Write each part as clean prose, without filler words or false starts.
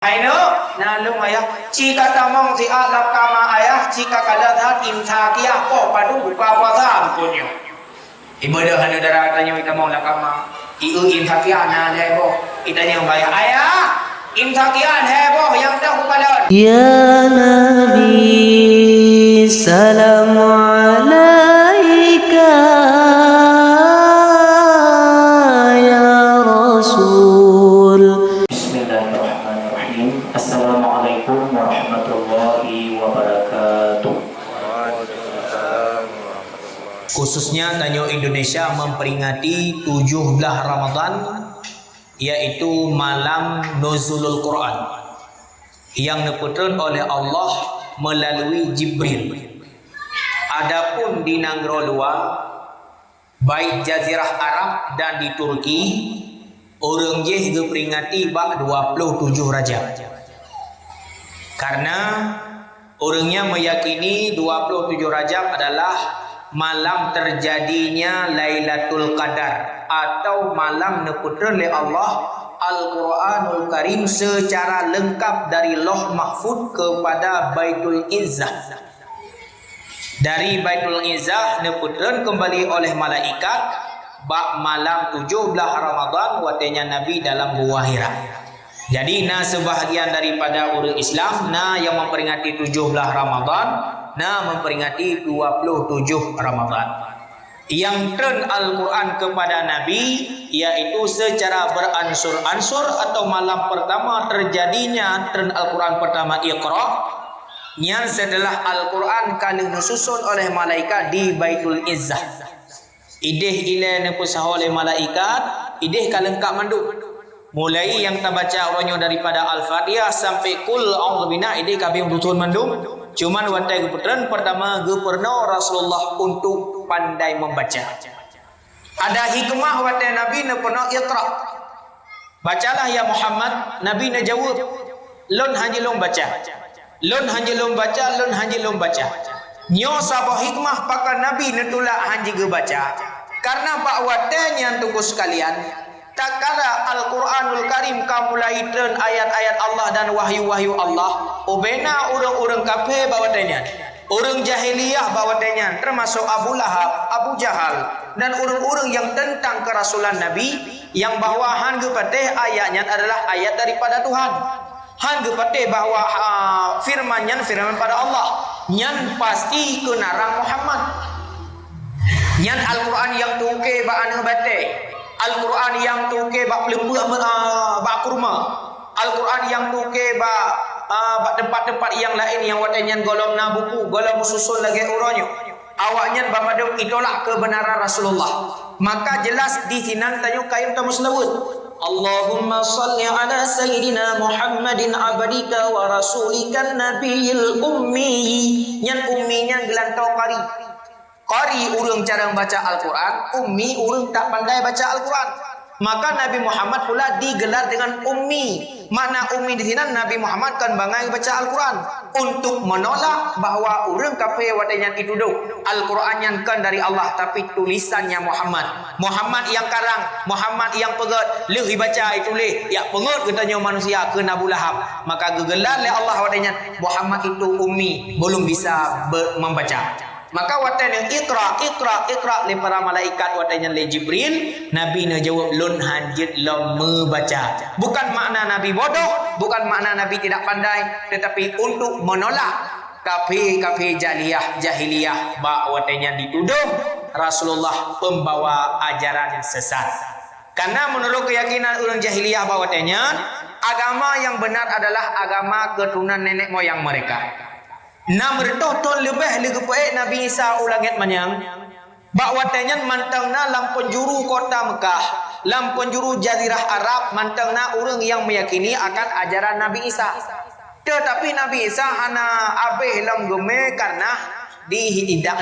Aino nalung ayah jika tamong si alap kama ayah jika kadathat imsakiah po padu buka puasa punyo ibadah hanu daratanyo itamong lakama iu imsakiah na hebo itanyo bayah ayah imsakiah hebo yang dah bukalan Ya Nabi salam alaika ya Rasul. Bismillahirrahmanirrahim. Assalamualaikum warahmatullahi wabarakatuh. khususnya Tanyo Indonesia memperingati 17 Ramadan yaitu malam Nuzulul Quran yang diputarkan oleh Allah melalui Jibril. Adapun di Nanggro Lua, baik Jazirah Arab dan di Turki, orang je diperingati bak 27 Rajab. Karena orangnya meyakini 27 Rajab adalah malam terjadinya Lailatul Qadar atau malam diputarkan oleh Allah Al-Quranul Karim secara lengkap dari Lauh Mahfuz kepada Baitul Izzah. Dari Baitul Izzah diputarkan kembali oleh malaikat bak malam 17 Ramadan watenya Nabi dalam Gua Hira. Jadi sebahagian daripada orang Islam yang memperingati 17 Ramadan, memperingati 27 Ramadan. Yang turn Al-Quran kepada Nabi yaitu secara beransur-ansur atau malam pertama terjadinya turn Al-Quran pertama Iqra, yang setelah Al-Quran kali disusun oleh malaikat di Baitul Izzah. Ideh ila nepusah oleh malaikat, ideh kalengkap mandu. Mulai yang kita baca orangnya daripada Al-Fatihah sampai Qul a'udzu bina ideh kabeh dutun mandu. Cuman watai keputeran pertama gubernur Rasulullah untuk pandai membaca. Ada hikmah watai Nabi ne pernah Iqra. Bacalah ya Muhammad, Nabi ne jawab, lon hanjilong baca. Lon hanjilong baca, lon hanjilong baca. Nyo sabah hikmah pakai Nabi ne tulak hanji ge baca. Karena pak watai yang tunggu sekalian, tak kala Al-Quranul Karim kamulai turn ayat-ayat Allah dan wahyu-wahyu Allah ubena orang-orang kafir bawatanya, orang jahiliyah bawatanya, termasuk Abu Lahab, Abu Jahal dan orang-orang yang tentang kerasulan Nabi yang bahwa han gepateh ayatnya adalah ayat daripada Tuhan. Han gepateh bahwa firman pada Allah nyan pasti kenarang Muhammad. Nyan Al-Quran yang tuke ba aneh bate, Al-Quran yang tuke bak lembu bak kurma, Al-Quran yang tuke bak tempat-tempat yang lain yang watanya golong na buku, golong susun lagi uronyo. Awaknya bamadung itolak kebenaran Rasulullah. Maka jelas di sinan tanyo kain tamu selawut. Allahumma salli ala sayyidina Muhammadin abdika wa rasulika nabiyil ummi. Yang umminya gelantau kari. Qari urang cara baca Al-Quran, ummi urang tak pandai baca Al-Quran. Maka Nabi Muhammad pula digelar dengan ummi. Makna ummi di sini Nabi Muhammad kan bangai baca Al-Quran untuk menolak bahawa urang kafir watanya itu Al-Quran yang kan dari Allah tapi tulisannya Muhammad. Muhammad yang karang, Muhammad yang pegat, leh baca itu leh. Ya pengut katanya manusia ke Abu Lahab. Maka gegelar oleh Allah watanya Muhammad itu ummi, belum bisa membaca. Maka watanya Iqra le para malaikat watanya le Jibril, Nabi ne jawab lun hanjit lam membaca. Bukan makna Nabi bodoh, bukan makna Nabi tidak pandai, tetapi untuk menolak kafir jahiliyah ba watanya dituduh Rasulullah pembawa ajaran sesat. Karena menurut keyakinan orang jahiliyah bahwatanya agama yang benar adalah agama keturunan nenek moyang mereka. Mertoton lebih legepae Nabi Isa ulangit manyang bakwatanya mantangna lam penjuru kota Mekah, lam penjuru jazirah Arab mantangna orang yang meyakini akan ajaran Nabi Isa. Tetapi Nabi Isa hana abeh lam geme karena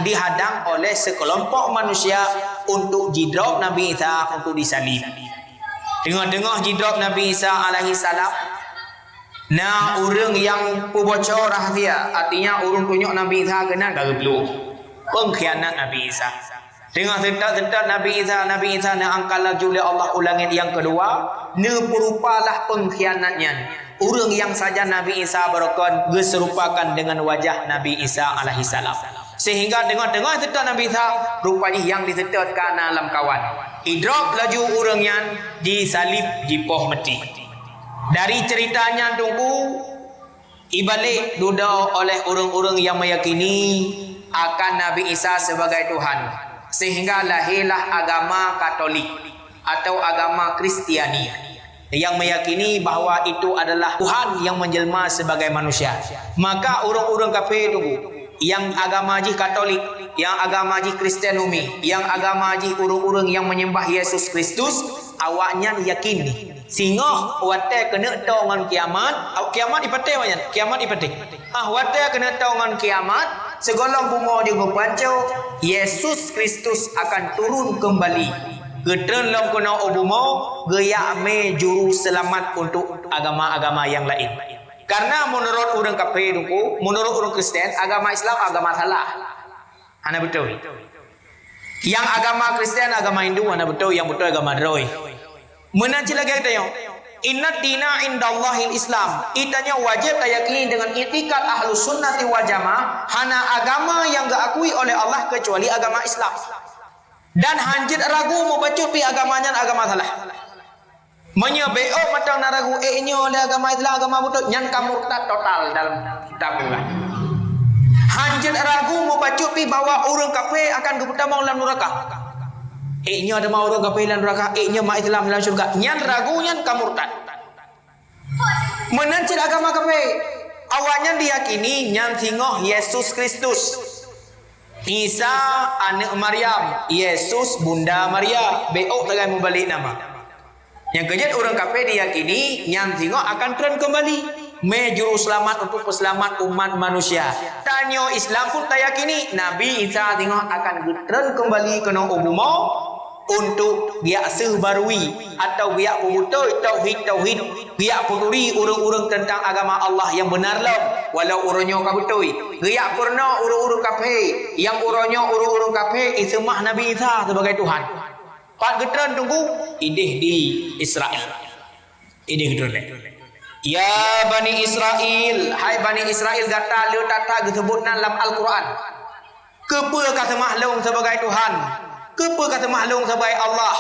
dihadang oleh sekelompok manusia untuk jidrop Nabi Isa untuk disalib. Tengah-tengah jidrop Nabi Isa alaihi salam, orang yang pembocor rahasia, artinya orang tunjuk Nabi Isa kena gagablu pengkhianat Nabi Isa. Tengah sentak Nabi Isa na angkat laju oleh Allah ulangit yang kedua, ne perupalah pengkhianatnya. Orang yang saja Nabi Isa berkon serupakan dengan wajah Nabi Isa alaihi salam. Sehingga dengar-dengar cerita Nabi Isa rupanya yang disetot kana alam kawan. Idrok laju orang yang disalib di poh mati. Dari ceritanya tunggu ibalik duda oleh orang-orang yang meyakini akan Nabi Isa sebagai Tuhan. Sehingga lahirlah agama Katolik atau agama Kristiani yang meyakini bahawa itu adalah Tuhan yang menjelma sebagai manusia. Maka orang-orang kafir tunggu yang agama haji Katolik, yang agama haji Kristian umi, yang agama haji orang-orang yang menyembah Yesus Kristus, awaknya yakin sehingga wate kena tahu dengan kiamat. Kiamat ipate banyak, kiamat ipate. Wate kena tahu dengan kiamat, segala bumi juga pancau Yesus Kristus akan turun kembali. Getren long kena obumo gaya me juru selamat untuk agama-agama yang lain. Karena menurut orang kafir itu, menurut orang Kristen, agama Islam agama salah. Ana betul. Yang agama Kristen, agama Hindu, ana betul. Yang betul agama Roy. Menanci lagi kita yo. Inna dina indallahil Islam. Itanya wajib yakini dengan itikad ahlus sunnati wal jamaah. Hana agama yang gak akui oleh Allah kecuali agama Islam. Dan hanjit ragu mau baca pi agamanya agama salah. Menyebeo matang ragu ini oleh agama Islam agama betul nyan kamurtad total dalam kitab Allah. Hanjit ragu mau baca pi bahwa orang kafir akan kepertama dalam neraka. Ini ada mau orang kafir dalam neraka, ini ma Islam dalam surga. Nyan ragu nyan kamurtad. Menancil agama kafir. Awalnya diyakini nyan singoh Yesus Kristus. Isa anak Maryam, Yesus bunda Maria, beok dengan membalik nama. Yang kejadian orang kafir diyakini yang tengok akan turun kembali, juru selamat untuk peselamat umat manusia. Tanyo Islam pun tak yakini Nabi Isa tengok akan turun kembali ke ubumo untuk dia sebarui atau dia pemutih tauhid dia peduli urung-urung tentang agama Allah yang benar lah walau urungnya kabutui dia pernah urung-urung kafir yang urungnya urung-urung kafir isemah Nabi Isa sebagai Tuhan. Pak getran tunggu idih di Israel idih getran ya Bani Israel, hai Bani Israel gata lu tata disebut dalam Al-Quran kepa kata mahlum sebagai Tuhan, kepa kata mahlum sebagai Allah,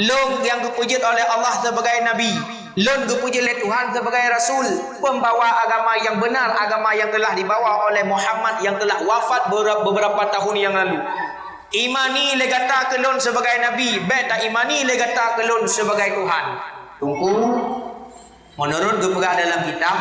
long yang dipuji oleh Allah sebagai Nabi, long dipuji oleh Tuhan sebagai Rasul, pembawa agama yang benar, agama yang telah dibawa oleh Muhammad yang telah wafat beberapa tahun yang lalu. Imani legata kelon sebagai Nabi, beta imani legata kelon sebagai Tuhan. Tunggu, menurut keperah dalam kitab,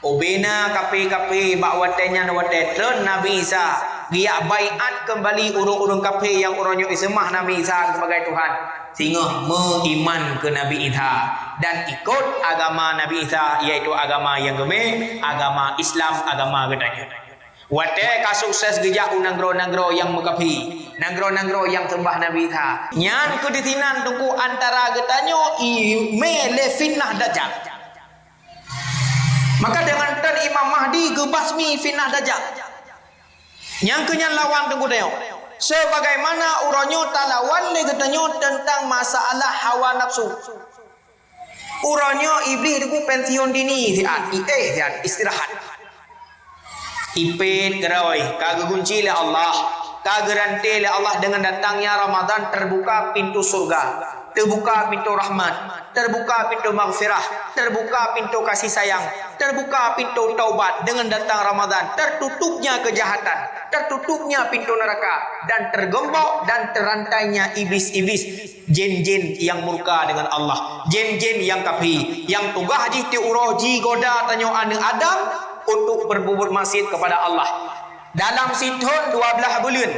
obena kape-kape bakwatenya nawateten Nabi Isa, dia baiat kembali urung-urung kape yang orangnya isemah Nabi Isa sebagai Tuhan. Sehingga mengiman ke Nabi Isa dan ikut agama Nabi Isa, yaitu agama yang geme, agama Islam, agama gedanya. Wate kasukses gejak nagro-nagro yang mekapi, nagro-nagro yang sembah Nabi Isa. Nyan keditinan tunggu antara getanyo mele fitnah dajjal. Maka dengan tan Imam Mahdi gebasmi fitnah dajjal. Yang kenyan lawan tunggu tengok. Sebagaimana uronyo talawan le getanyo tentang masalah hawa nafsu. Uronyo iblis itu pensiun dini siat, istirahat. Ipin gerawai kagak kunci le Allah, kagak rantai le Allah dengan datangnya Ramadan terbuka pintu surga, terbuka pintu rahmat, terbuka pintu maghfirah, terbuka pintu kasih sayang, terbuka pintu taubat dengan datang Ramadan, tertutupnya kejahatan, tertutupnya pintu neraka dan tergembok dan terantainya iblis-iblis, jin-jin yang murka dengan Allah, jin-jin yang kafir, yang tunggah haji tiuroji goda tanyo ane Adam untuk berbubur maksiat kepada Allah. Dalam situn 12 bulan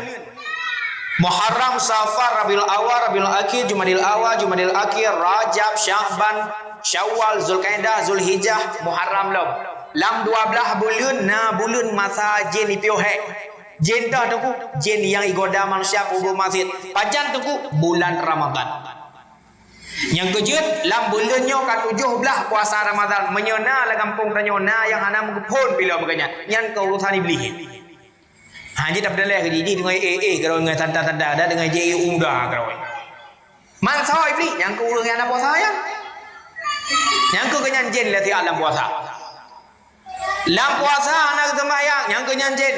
Muharram, Safar, Rabiul Awal, Rabiul Akhir, Jumadil Awal, Jumadil Akhir, Rajab, Sya'ban, Syawal, Zulkaidah, Zulhijjah, Muharram lam 12 bulan na bulan masa jin ipiohe. Jin dah tu jin yang igoda manusia kubur maksiat. Pajan tu bulan Ramadan. Yang kejut lam bulannya ke-17 puasa Ramadan menyona la kampung tanyona yang hana mengepun bila beganya nyan ke urusan iblis. Haji tak belah ke jadi dengan kalau dengan tanda-tanda ada dengan JU udah kalau. Man saw iblis yang ke urang yang apa sayang. Yang ke nyanjin lah tiap dalam puasa. Dalam puasa anak sembahyang yang ke nyanjin.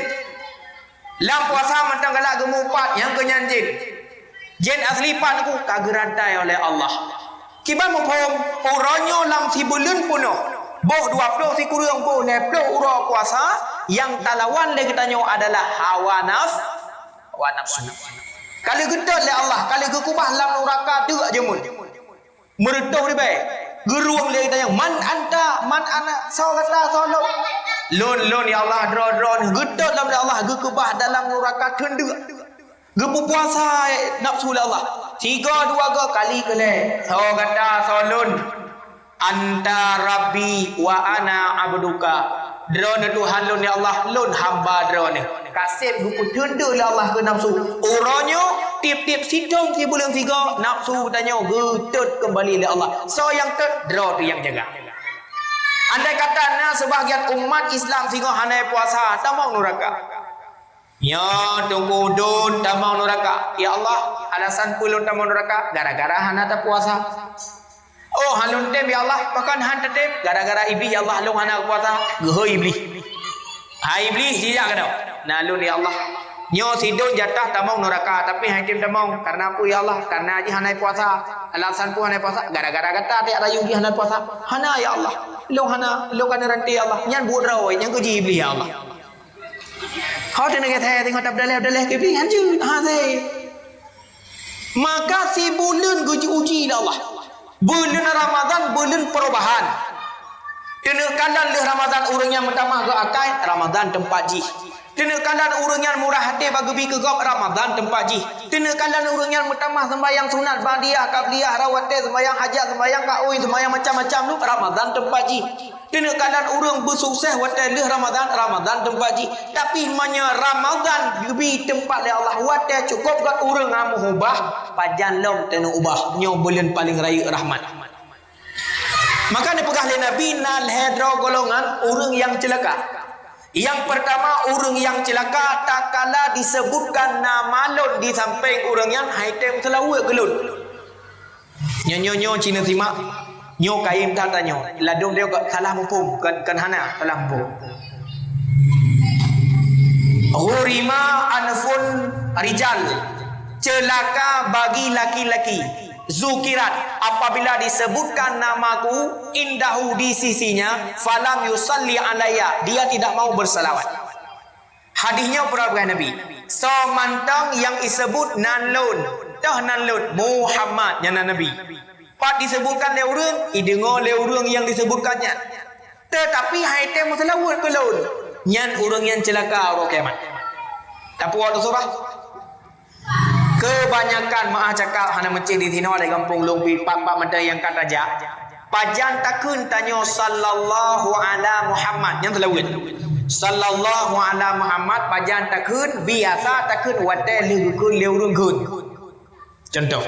Dalam puasa matang galak gemupat yang ke nyanjin. Jen asli pan aku kagerantai oleh Allah. Kiban mupom uronyo lam si bulan puno. Boh 20 si kurang boh 10 uro puasa yang talawan le ketanyo adalah hawa nafsu. Kalau gedot le Allah, kalau gekubah lam neraka deuk jemun. Meredoh di baik. Geruang le ketanyo man anta man ana saw kata solo. Lon ya Allah dron gedot lam Allah gekubah dalam neraka tenduk. Gepu puasa nafsu Allah. 3-2 kali kele. So kata solun. Anta Rabbi wa ana abduka. Drone Tuhan lun ya Allah, lun hamba drone. Kasih gepu tenduk Allah ke nafsu. Uronyo tip-tip sidong si bulan 3 nafsu tanya getut kembali oleh Allah. So yang drone tu yang jaga. Andai kata na sebahagian umat Islam singo hanai puasa, tamang neraka. Ya tunggu dun tamang neraka. Ya Allah, alasan pulun tamang neraka gara-gara hana tak puasa. Oh halun tem ya Allah, bahkan han tem gara-gara iblis ya Allah long hana puasa. Geho iblis. Hai iblis dia kena. Nalun ya Allah. Nyo sidon jatah tamang neraka tapi hai tem tamang karena apa ya Allah? Karena aji hanai puasa. Alasan pu hanai puasa gara-gara kata tak rayu di hanai puasa. Hana ya Allah. Long kana ranti ya Allah. Nyan buat rawai nyan keji iblis ya Allah. Kau tengok kata tengok tak dalih ke iblis anjur. Maka si bulan uji Allah. Bulan Ramadan bulan perubahan. Kena kalan leh Ramadan orang yang pertama ke akai Ramadan tempat ji. Kena kalan orang yang murah hati bagi bi ke gop Ramadan tempat ji. Kena kalan orang yang pertama sembahyang sunat badiah qabliyah rawatih sembahyang hajat sembahyang kaui sembahyang macam-macam lu Ramadan tempat ji. Kena kalan orang bersukses watai leh Ramadan tempat ji. Tapi manya Ramadan bi tempat le Allah watai cukup kat orang amu ubah pajan long tenu ubah nyo bulan paling raya rahmat. Maka dipegah oleh Nabi nal hedro golongan orang yang celaka. Yang pertama orang yang celaka tak kala disebutkan nama lon di samping orang yang haitem selawat gelun. Nyo Cina simak nyo kain tak tanyo ladung dia kalah mumpung kan hana kalah mumpung. Hurima anfun rijal celaka bagi laki-laki. Zukirat apabila disebutkan namaku indahu di sisinya falam yusalli alayya dia tidak mau bersalawat. Hadisnya perabah Nabi. So mantang yang disebut nanlun Muhammad yang Nabi. Pat disebutkan le urang, idengo le urang yang disebutkannya. Tetapi haitem selawat ke laun. Nyan urang yang celaka ro kiamat. Tapi waktu surah kebanyakan maah cakap hana mencik di sini oleh kampung lumpi pak-pak medai yang kata ja. Pajan takun tanyo sallallahu ala Muhammad yang telawit. Sallallahu ala Muhammad pajan takun biasa takun watai leukun leurung kun. Contoh.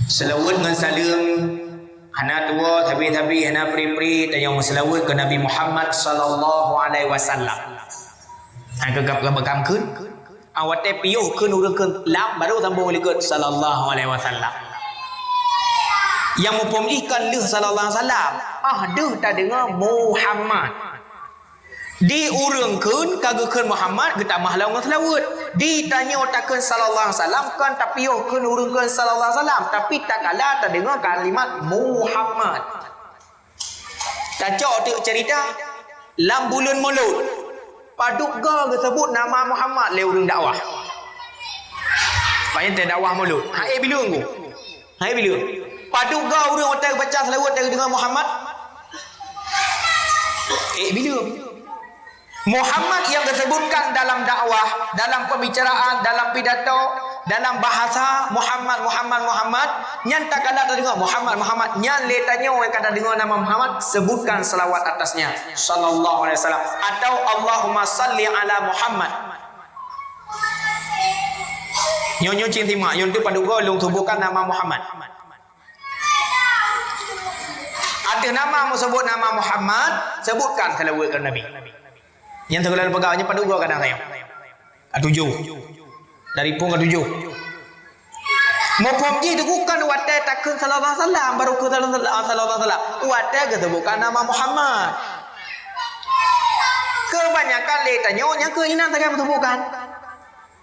Selawat dengan salam hana tua tapi hana pri-pri tanyo selawat ke Nabi Muhammad sallallahu alaihi wasallam. Han kegap-gap kun. Awate piuh keun urang keun lam baru sambung likut sallallahu alaihi wasallam. Yang mupom ikan leh sallallahu alaihi wasallam. Deh tak dengar Muhammad. Di urang keun kagak keun Muhammad kita mahlau dengan selawat. Ditanya takkan sallallahu alaihi wasallam kan tak piuh keun urang keun sallallahu alaihi wasallam tapi tak kala tak dengar kalimat Muhammad. Kacau tu cerita lam bulan Maulud. Paduga sebut nama Muhammad le urang dakwah. Banyak tak dakwah mulut. Hai bila nggu? Hai bila? Paduga urang otak baca selawat dengan Muhammad. Bila? Muhammad yang disebutkan dalam dakwah, dalam pembicaraan, dalam pidato, dalam bahasa Muhammad nyan tak kala tak dengar Muhammad nyan le tanya orang kata dengar nama Muhammad sebutkan selawat atasnya sallallahu alaihi wasallam atau Allahumma salli ala Muhammad. Nyo cing simak yon tu paduga long sebutkan nama Muhammad. Ada nama mau sebut nama Muhammad sebutkan selawat ke Nabi. Yang segala pegawainya paduga kadang saya. 7. Dari pun ke 7. Mufhum ji tu bukan watai takun sallallahu alaihi wasallam baru ku sallallahu alaihi wasallam. Watai ke bukan nama Muhammad. Kebanyakan le tanya ke inan takkan bukan.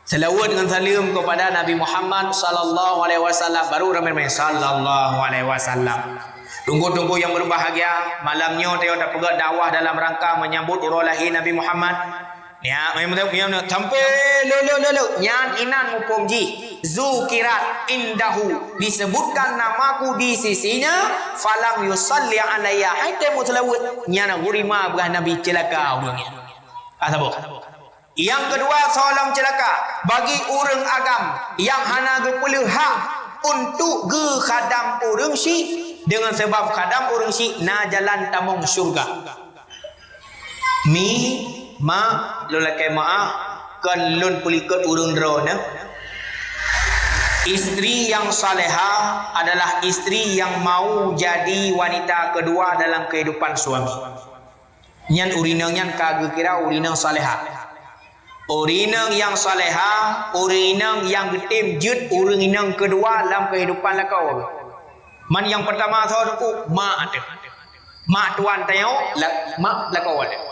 Selawat dengan salam kepada Nabi Muhammad sallallahu alaihi wasallam baru ramai-ramai sallallahu alaihi wasallam. Tunggu-tunggu yang berbahagia, malamnya dia dah pergi dakwah dalam rangka menyambut urus lahir Nabi Muhammad. Ya, memang sampai lo nyan inan mupom ji zukirat indahu disebutkan namaku di sisinya falam yusalli alayya hatta mutlawat nyana gurima bah Nabi celaka orangnya. Asabo. Yang kedua salam celaka bagi orang agam yang hana gepuluh hak untuk ge khadam orang syik dengan sebab khadam orang syik na jalan tamong syurga. Ma lolakai maaf kan lun pulikat urung drone. Isteri yang salehah adalah isteri yang mau jadi wanita kedua dalam kehidupan suami. Nyan urinang nyan kagak kira urinang salehah. Urinang yang salehah, urinang yang getim jut urinang kedua dalam kehidupan lakau. Man yang pertama saudaraku mak ada. Mak tuan tanya mak lakau ada.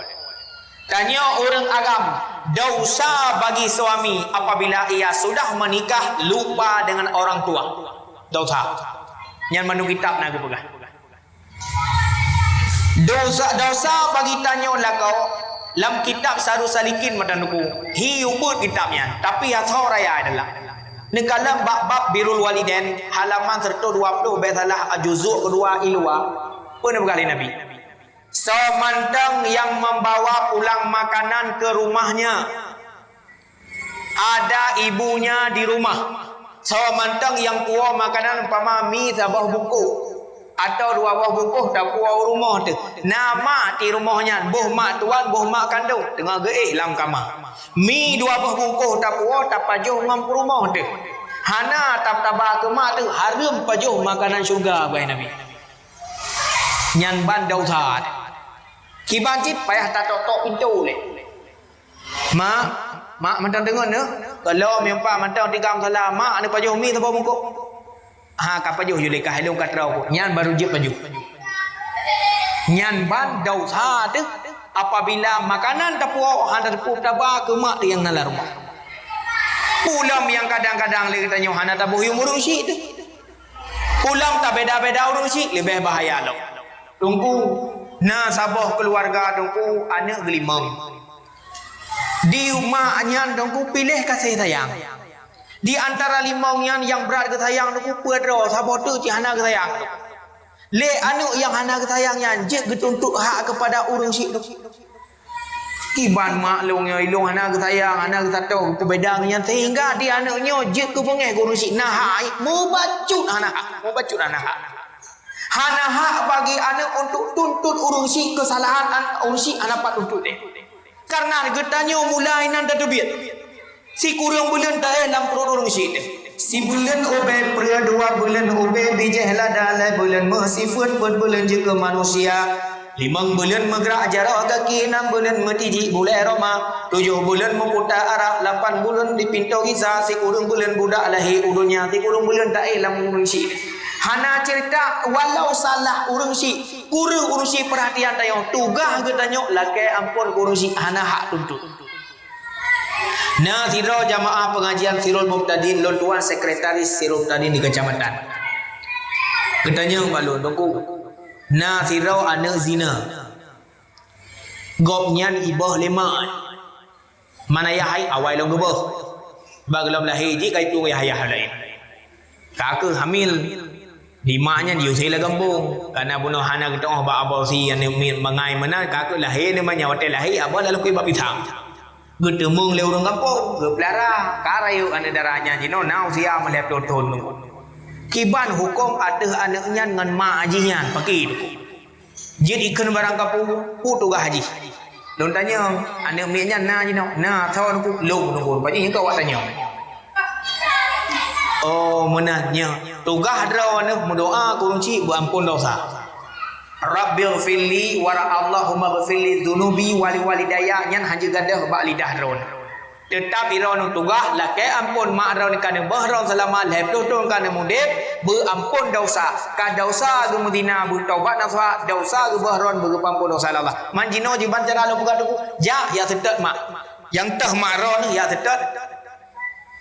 Tanya orang agam, dosa bagi suami apabila ia sudah menikah lupa dengan orang tua. Dosa. Yang manu kitab nak pegah. Dosa bagi tanya lakau dalam kitab Saru Salikin matanuku. Hiubut kitabnya, tapi asal raya adalah nekalam bab birrul walidain halaman 120 basalah juzuk kedua ilwa. Pernah berkali Nabi. Semantang yang membawa pulang makanan ke rumahnya ada ibunya di rumah. Semantang yang kuah makanan umpama mi sabah buku atau dua buah buku tak kuah rumah tu. Nama di rumahnya boh mak tuan boh mak kandung tengah geih dalam kamar. Mi dua buah buku tak kuah tak pajuh ngam rumah tu. Hana tak tabah ke mak tu harum pajuh makanan syurga baik Nabi. Nyan bandau saat. Kibanjit payah tak tok pintu le. Mak mantang dengar ne. Kalau memang mantang tinggal salah mak ane pajuh mi tu muka. Ha ka pajuh je lekah helong katrau. Nyan baru je pajuh. Nyan bandau saat apabila makanan tapu handa tapu tabah ke mak yang nala rumah. Pulang yang kadang-kadang le tanya hana tabuh umur usi tu. Pulang tak beda-beda urus usi lebih bahaya lo. Tunggu na sabah keluarga dongku anak gelimang di rumah anyan dongku pilih kasih sayang di antara limang yang berat ke sayang dongku pedro sabah tu ci hana ke sayang le anak yang hana ke sayangnya je getuntut hak kepada urang syik tu kiban maklungnya ilung hana ke sayang hana ke satu perbedaan sehingga di anaknya je ke pengeh urang syik nah hak membacut anak hana hak bagi anak untuk tuntut urungsi kesalahan urungsi anak pat tuntut dia. Karena getanya mulai nan dah tebiat. Si kurang bulan tak dalam perut urungsi dia. Si bulan obe pria 2 bulan obe bijehlah dalam bulan masifat bulan juga manusia. 5 bulan megrak jarak kaki 6 bulan metiji bulan Roma 7 bulan memutar arah 8 bulan di pintu kisah si kurang bulan budak lahir udunya si kurang bulan tak dalam urungsi. Hana cerita walau salah urang si kurang urang si perhatian tayong tugah ke tanyok lakai ampun urang si hana hak tuntut. Nah siro jamaah pengajian Sirul Muqtadin lon tuan sekretaris Sirul Muqtadin di kecamatan. Ketanya balon dongku. Nah siro anak zina. Gopnyan ibah leman. Mana yahai awai long gebah. Baglam lahir ji kai tu yahaya lain. Kakak hamil Dimanya diusir lah gambung karena bunuh hana kita ba abau si yang mengai mana kakak lahir namanya hotel lahir abah lalu kui babi tham getemung le urang kampung geplara karayu ane darahnya jino nau sia melep ton kiban hukum ada anaknya dengan mak hajinya pakai tu jadi ikan barang kampung putu gah haji don tanya anak miaknya na jino na tahu aku lu nunggu paji kau awak tanya oh menanya tugah drawana mendoa kunci ampun dosa Rabbil fili wa Allahumma ghfirli dzunubi wali walidayya nyan haji gadah ba lidah drawana tetap iron tugah lake ampun makron kana bahron selama lebih tahun kana mudib berampun dosa ka dosa gemudina bertaubat nasuha dosa ge bahron berampun dosa Allah manjino jiban cara lu buka duku ja ya sedet mak yang teh makron ya sedet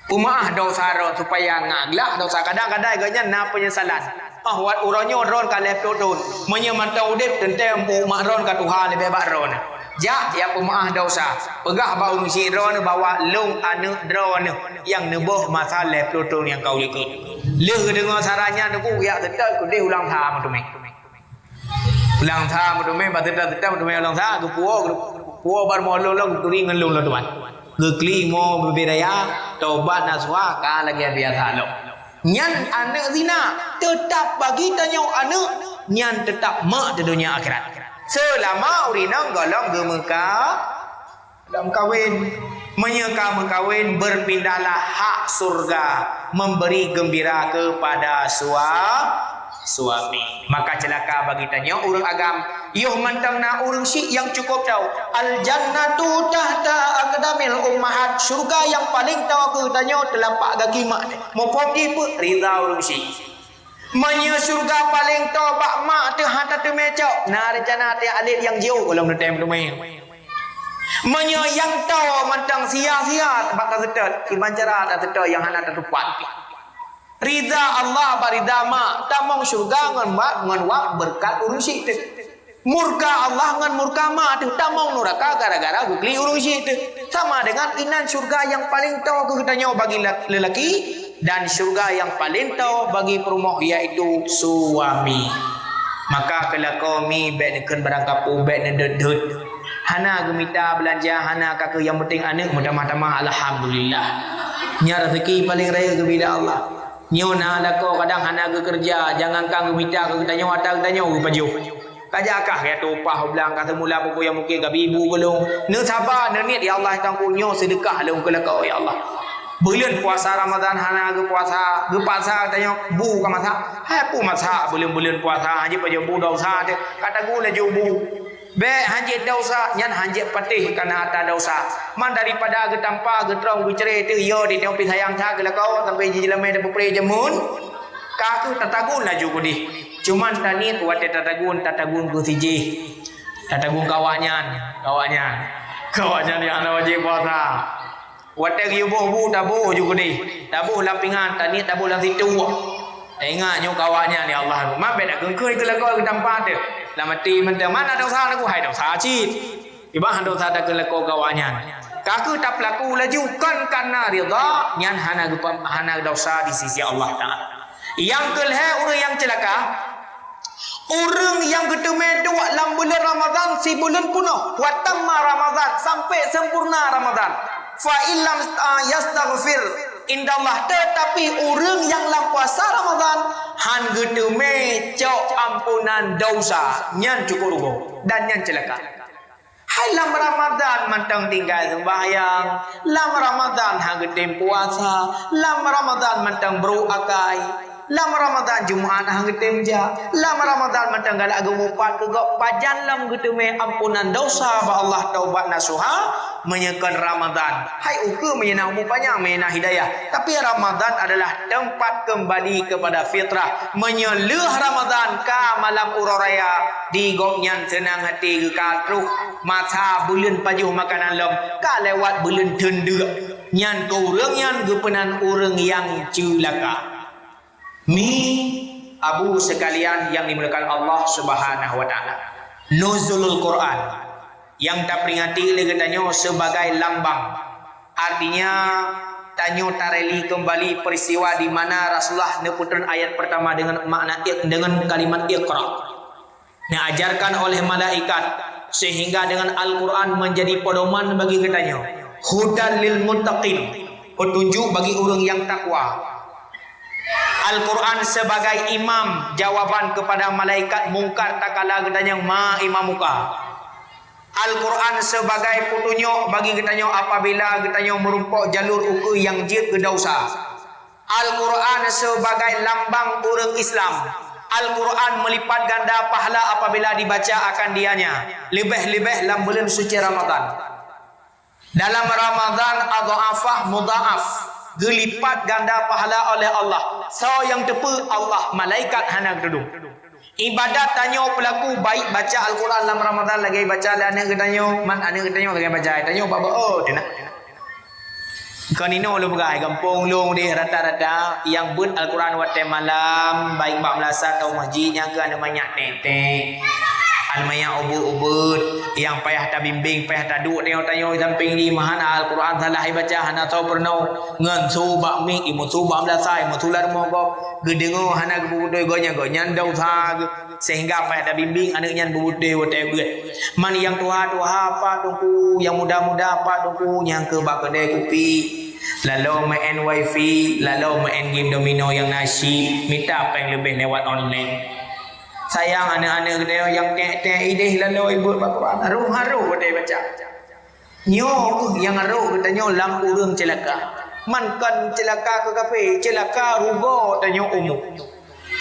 umaah dosa ron supaya ngaglah dosa kadang-kadang ganya na penyesalan wat uronyo ron ka lebih tahun menyemantau udip tentem makron ka Tuhan lebih bakron ja yang pemaah dosa pegah bau si ron bawa long anu drone yang neboh masalah pluton yang kau ikut leh dengar saranya tu ya tetap ku dia ulang tahun tu ulang tahun tu ba tetap tu ulang tahun ku puo bar mo long tu ringan long tuan gekli mo berbedaya taubat nasuha ka lagi biasa lo nyan anak zina tetap bagi tanya anak nyan tetap mak di dunia akhirat selama urina golong gemeka dalam kawin menyeka mengkawin berpindahlah hak surga memberi gembira kepada suami maka celaka bagi tanya urang agam yuh mentang na urang syik yang cukup tahu al jannatu tahta aqdamil ummahat surga yang paling tahu ke tanya telapak kaki mak mau pergi pe rida urang syik Manya surga paling to bak mak tu hata tu mecok. Na rencana tu alit yang jauh kalau tem tu main. Manya yang to mantang sia-sia bak sedet iban cara ada sedet yang hana tepat. Ridha Allah barida mak tamong surga ngan mak ngan wak berkat urusi tu. Murka Allah ngan murka mak tu tamong neraka gara-gara gugli urusi tu. Sama dengan inan surga yang paling to ke kitanya bagi lelaki dan surga yang paling tahu bagi perempuan iaitu suami. Maka kalau kami bekkan barang kapu bek nedut hana gemita belanja hana kakak yang penting anak mudah-mudahan alhamdulillah nya rezeki paling raya kepada Allah nyona lako kadang hana ke kerja jangan kang gemita ke tanya watak tanya ke baju kajakah ya tupah belang kata mula buku yang mungkin gabi ibu belum ne sabar ne niat ya Allah tang punyo sedekah lu ke lako ya Allah bulan puasa Ramadan hana ke puasa tanya bu ka masa hai pu masa bulan puasa haji pa bu dosa te kata gu le bu be haji dosa nyan haji patih kana ata dosa man daripada ge tanpa ge trong ge cere te yo di tengok pi sayang tha ge la kau sampai ji lame de pre jamun ka ku tatagun laju ku di cuman tani kuat tatagun ku siji tatagun kawanyan yang ana wajib puasa watak you bu tabu juga ni tabu lampingan tani tabu lang situ ingat nyu kawannya ni Allah ma be nak kengkoi ke lako ke tempat dia la mati mentang mana dosa aku hai dosa cit ibah dosa dak ke lako kawannya kaku tak pelaku laju kan karena ridha nyan hana dosa di sisi Allah Taala yang kelhe orang yang celaka orang yang ketemu dua dalam bulan Ramadan si bulan penuh watamma Ramadan sampai sempurna Ramadan fa illam yastaghfir indallah tetapi orang yang lam puasa Ramadan han gedeme cok ampunan dosa nyan cukup rugo dan nyan celaka hai lam Ramadan mantang tinggal sembahyang lam Ramadan ha gedem puasa lam Ramadan mantang beruakai lam Ramadan Jumaat hang getem ja lam Ramadan mantang galak gemupat ke gok pajan lam gedeme ampunan dosa ba Allah taubat nasuha menyekan Ramadan hai uku menyenang mupanya menyenang hidayah tapi Ramadan adalah tempat kembali kepada fitrah menyeleh Ramadan ka malam uraraya di goknyan senang hati ke katruh masa bulan pajuh makanan lom ka lewat bulan tendek nyan ko urang nyan gepenan urang yang celaka abu sekalian yang dimuliakan Allah Subhanahu wa taala nuzulul Quran yang tak peringati oleh katanya sebagai lambang artinya tanyo tareli kembali peristiwa di mana Rasulullah neputun ayat pertama dengan makna dengan kalimat Iqra diajarkan oleh malaikat sehingga dengan Al-Quran menjadi pedoman bagi katanya hudan lil muttaqin petunjuk bagi orang yang takwa Al-Quran sebagai imam jawaban kepada malaikat mungkar takala katanya ma imamuka Al-Quran sebagai petunjuk bagi katanya apabila katanya merumpok jalur uku yang jid ke dosa Al-Quran sebagai lambang orang Islam Al-Quran melipat ganda pahala apabila dibaca akan dianya lebih-lebih dalam bulan suci Ramadan Dalam Ramadan adhafah mudhaaf, gelipat ganda pahala oleh Allah. So yang tepu Allah malaikat hana gedung. Ibadat tanya pelaku baik baca Al-Quran dalam Ramadan lagi baca anak ketanya, man anak ketanya lagi baca. Tanya apa oh dia nak. Kan ini lu begai kampung lu di rata-rata yang ber Al-Quran waktu malam baik 14 atau masjidnya ke ada banyak tete. Almaya ubud yang payah tak bimbing payah tak duk tengok-tengok samping ni mahana Al-Quran salah baca hana tahu pernah ngan su bak mi imu su bak belasai mu tular mogok gedengo hana kebudoi gonya dau tha sehingga payah tak bimbing anak nyan bubudoi wote buat man yang tua apa tungku yang muda apa tungku yang ke bak kedai kopi lalu main wifi lalu main game domino yang nasi minta apa yang lebih lewat online. Sayang anak-anak dia yang tek-tek ideh lalu ibu Al-Quran haru-haru dia baca. Nyo yang haru katanya lam urang celaka. Man kan celaka ke kafe, celaka ruba tanya umum.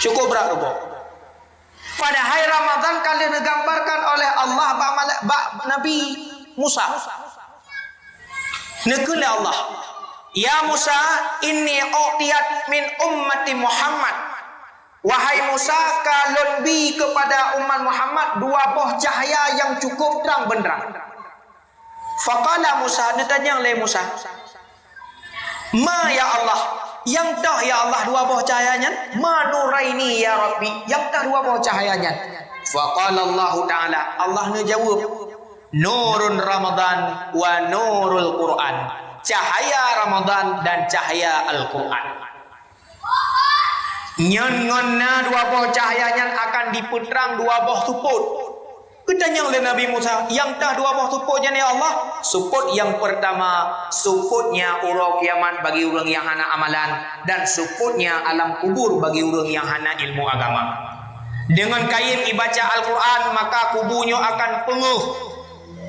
Cukup berat ruba. Pada hari Ramadan kalian digambarkan oleh Allah bak Nabi Musa. Nekula Allah. Ya Musa, inni u'tiyat min ummati Muhammad. Wahai Musa, kalon bi kepada umat Muhammad dua buah cahaya yang cukup terang benderang. Faqala Musa, ditanya oleh Musa, ma ya Allah, yang tah ya Allah dua buah cahayanya? Ma nuraini ya Rabbi, yang tah dua buah cahayanya? Faqala Allah Ta'ala, Allah menjawab, nurun Ramadan wa nurul Quran. Cahaya Ramadan dan cahaya Al-Quran. Nyon-nyonna dua buah cahayanya akan diputerang dua buah suput. Ketanya oleh Nabi Musa, yang tah dua buah suputnya ya Allah? Suput yang pertama, suputnya urau kiamat bagi orang yang hana amalan, dan suputnya alam kubur bagi orang yang hana ilmu agama. Dengan kain dibaca Al-Quran maka kuburnya akan penuh.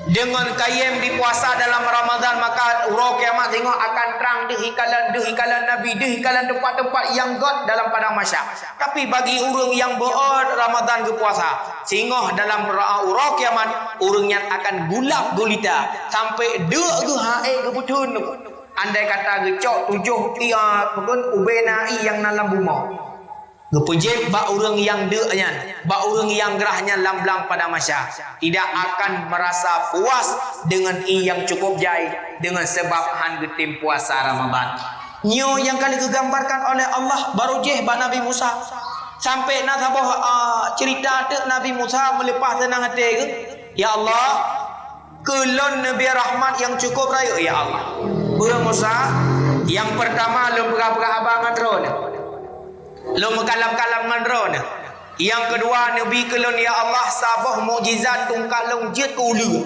Dengan kayem dipuasa dalam Ramadan maka urau kiamat tengok akan terang dehikalan Nabi, dehikalan tempat-tempat yang god dalam padang mahsyar. Tapi bagi orang yang berat Ramadan ke puasa, sehingga dalam urau kiamat orangnya akan gulap gulita sampai dek ke hae ke putun. Andai kata gecok 7 tiap pun ubenai yang dalam buma. Gepejek bak orang yang deknya, bak orang yang gerahnya lamblang pada masa tidak akan merasa puas dengan yang cukup jai dengan sebab han getim puasa Ramadan. Nyo yang kali digambarkan oleh Allah baru jeh bak Nabi Musa sampai nak cerita dek Nabi Musa melepas tenang hati ke? Ya Allah, kelon Nabi rahmat yang cukup raya ya Allah. Ber Musa yang pertama lu berapa abangan drone. Lo mekalam-kalam mandron. Yang kedua Nabi kelon ya Allah sabah mukjizat tungkat long jet ulu.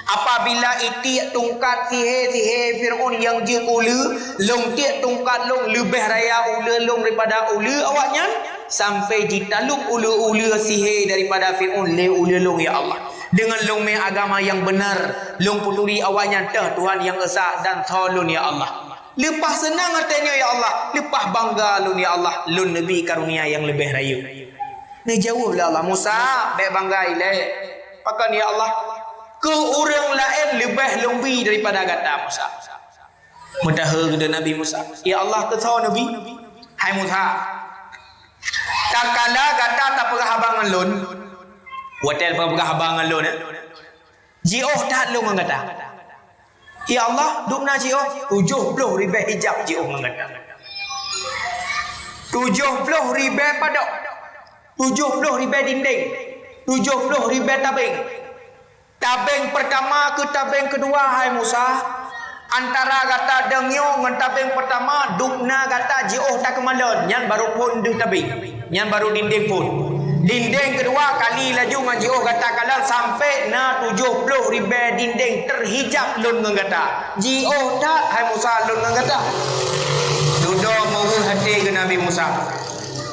Apabila itik tungkat sihir Firaun yang jet ulu, long tiak tungkat long lebih raya ulu long daripada ulu awaknya sampai ditaluk ulu-ulu sihir daripada Firaun le ulu long ya Allah. Dengan long me agama yang benar, long puturi awaknya tah Tuhan yang esa dan tolong ya Allah. Lepas senang katanya ya Allah, lepas bangga lun ya Allah, lun Nabi karunia yang lebih raya. Ni jawablah Allah Musa, baik bangga ile. Pakan ya Allah, ke orang lain lebih lebih daripada kata Musa. Mutaha kepada Nabi Musa. Ya Allah ke tahu Nabi, hai Musa. Tak kala kata tak pegah abangan lun. Hotel pegah abangan lun. Jioh tak lun kata. Ya Allah, duk na jio 70 ribu hijab jio mengata. 70 ribu padok. 70 ribu dinding. 70 ribu tabing. Tabing pertama ke tabing kedua hai Musa. Antara kata dengyo ngan tabing pertama dukna kata jio tak kemalon. Nyan baru pun di tabing. Nyan baru dinding pun. Dinding kedua kali laju ngaji kata kalah sampai na 70 ribu dinding terhijab lun ngata. Jio tak hai Musa lun ngata. Duduk mohon hati ke Nabi Musa.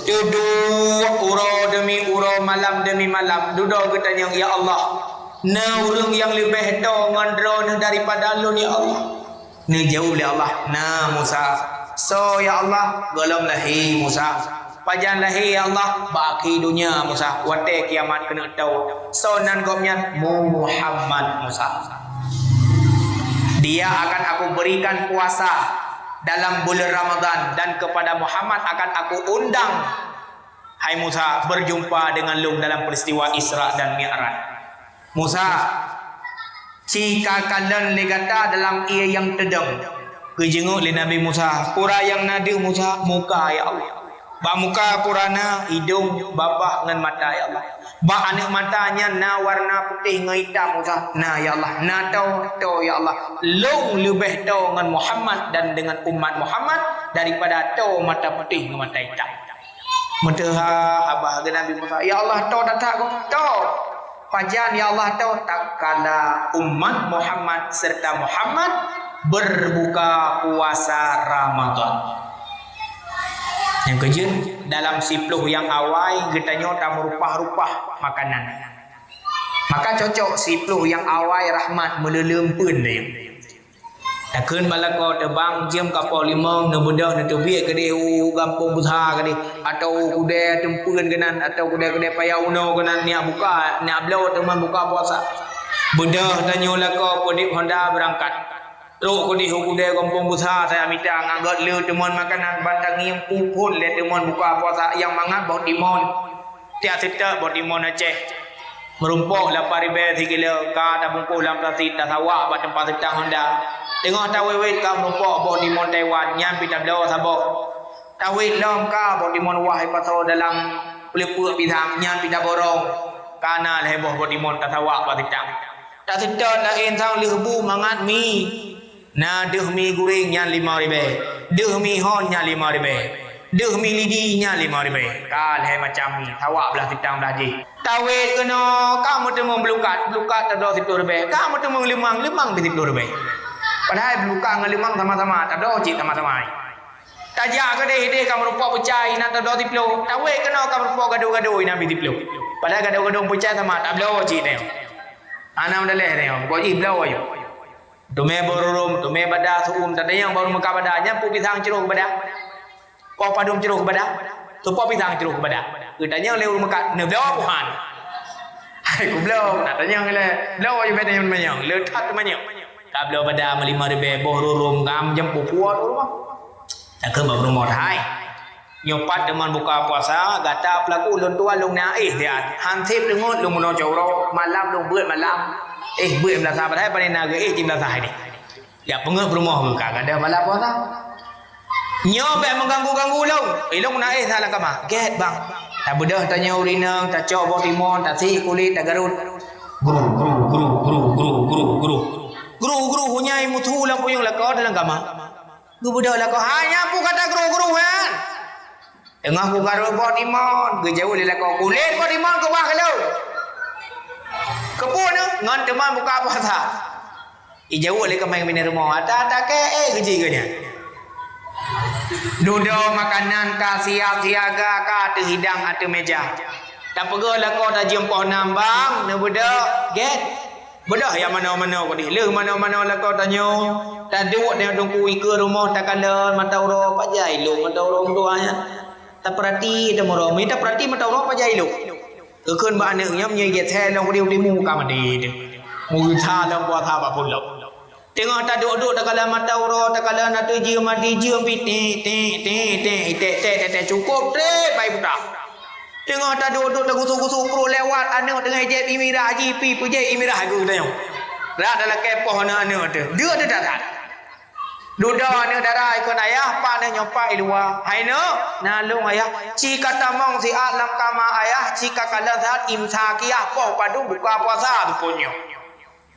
Duduk uro demi uro malam demi malam. Duduk katanya ya Allah. Na urang yang lebih do ngandron daripada lun ya Allah. Ni jauh le Allah. Na Musa. So ya Allah golong lahi Musa. Pajan lahi ya Allah baki dunia Musa wate kiamat kena tahu sonan gomnya Muhammad Musa Dia akan aku berikan puasa dalam bulan Ramadan, dan kepada Muhammad akan aku undang, hai Musa, berjumpa dengan lu dalam peristiwa Isra dan Mi'raj. Musa, jika kalian legata dalam ia yang tedang, kejenguk li Nabi Musa, pura yang nadi Musa, muka ya Allah. Ba muka purana hidung babah dengan mata ya Allah. Ba anak matanya na warna putih dengan hitam Musa. Nah ya Allah, na tau ya Allah. Long lebih tau dengan Muhammad dan dengan umat Muhammad daripada tau mata putih dengan mata hitam. Mata abah Nabi Musa, ya Allah tau datang ko. Tau. Pajan ya Allah tau tak kala umat Muhammad serta Muhammad berbuka puasa Ramadan. Yang kerja dalam 10 yang awal getanya tak merupah-rupah makanan. Maka cocok 10 yang awal rahmat melelempun dia. Takkan balako tebang jam kapal 5 na bedah na tebiak ke dia gampung besar ke dia, atau kuda tempun kenan, atau kuda payauno kenan ni buka ni ablau teman buka puasa. Bedah tanya lako podip Honda berangkat. Lo ko di hukude kampung besar saya minta ngagot le teman makanan bandang yang pupun le teman buka puasa yang mangat baut dimon. Tiap sita baut dimon Aceh. Merumpuk 8,000 kilo ka dah bungkus dalam plastik dah sawak buat tempat sedang Honda. Tengok tawit ka merumpuk baut dimon Taiwan nyam pita blau Sabah. Tawit lam ka baut dimon wahai pasal dalam pelepuk pisang nyam pita borong. Kana leboh baut dimon ta sawak buat sedang. Tak sedar dah insang lebu mangat mi. Nah, deh mi goreng nya 5,000. Deh mi hon nya 5,000. Deh mi lidi nya 5,000. Kal hai macam ni. Tawak belah titang belah ji. Tawet kena kamu temu belukat tak ada 10,000. Kamu temu lemang 10,000. Padahal belukat dengan lemang sama-sama, tak ada cik sama-sama. Tajak ke deh kamu rupa percaya nak tak ada 10. Tawet kena kamu rupa gaduh-gaduh nak 10. Padahal gaduh-gaduh percaya sama tak belau cik ni. Anak mendaleh ni. Kau ji belau ayo. Tume borurum, tume badah suum, tak ada yang baru muka badahnya, pu pisang ceruh badah. Kau padum ceruh badah, tu pu pisang ceruh badah. Katanya lewat muka, neblau puhan. Hai ku blau, tak tanya yang le, blau ayo beda yang mana, letat mana. Tak blau badah melima ribe, borurum, gam jam pupuat rumah. Tak ke baru rumah hai. Nyopat dengan buka puasa, gata pelaku lon tua long naik dia. Hansip dengut long mono jauh malam long buat malam. Buat belasah padahal pada naga jim belasah ni. Ya pengek berumah buka kada malam puasa. Nyo be mengganggu-ganggu long. Long naik salah kama. Get bang. Tak bedah tanya urinang, tak cok bau timun, tak si kulit, tak garut. Guru hunyai mutu lang puyung lakau dalam kama. Gu bedah lakau hanya pu kata guru kan. Tengah ku garut bau timun, gejauh le lakau kulit bau timun ke bah kalau. Kepun ngan teman buka puasa. Ijauh le kemai bini rumah. Ada ke keji ke nya. Duduk makanan ka siap siaga ka tu hidang atu meja. Tak pegalah kau dah jemput nambang, ne budak. Get. Bedah yang mana-mana kau ni. Le mana-mana lah kau tanya. Tak duduk dia tunggu ke rumah tak kala mata uro pajai lu mata uro tuanya. Tak perhati dia moro. Minta perhati mata uro pajai lu. Keun ba ne nyam nyai get the long diu di mu ka ma di. Mu tha long kwa tha ba pun lo. Tengok tak duduk tak kala mata uro tak kala nak tu je mati je piti te cukup te bai budak. Tengok tak duduk tak gusuk-gusuk pro lewat anak dengan je imirah haji pi puje imirah aku tengok. Rak dalam kepoh na anak tu. Dia ada tak? Duduk anak darah ikut ayah pa ne nyopai dua. Hai no nalung ayah ci kata mong si alam kama ayah ci kakala zat imsakiyah poh padu buka puasa tu punyo.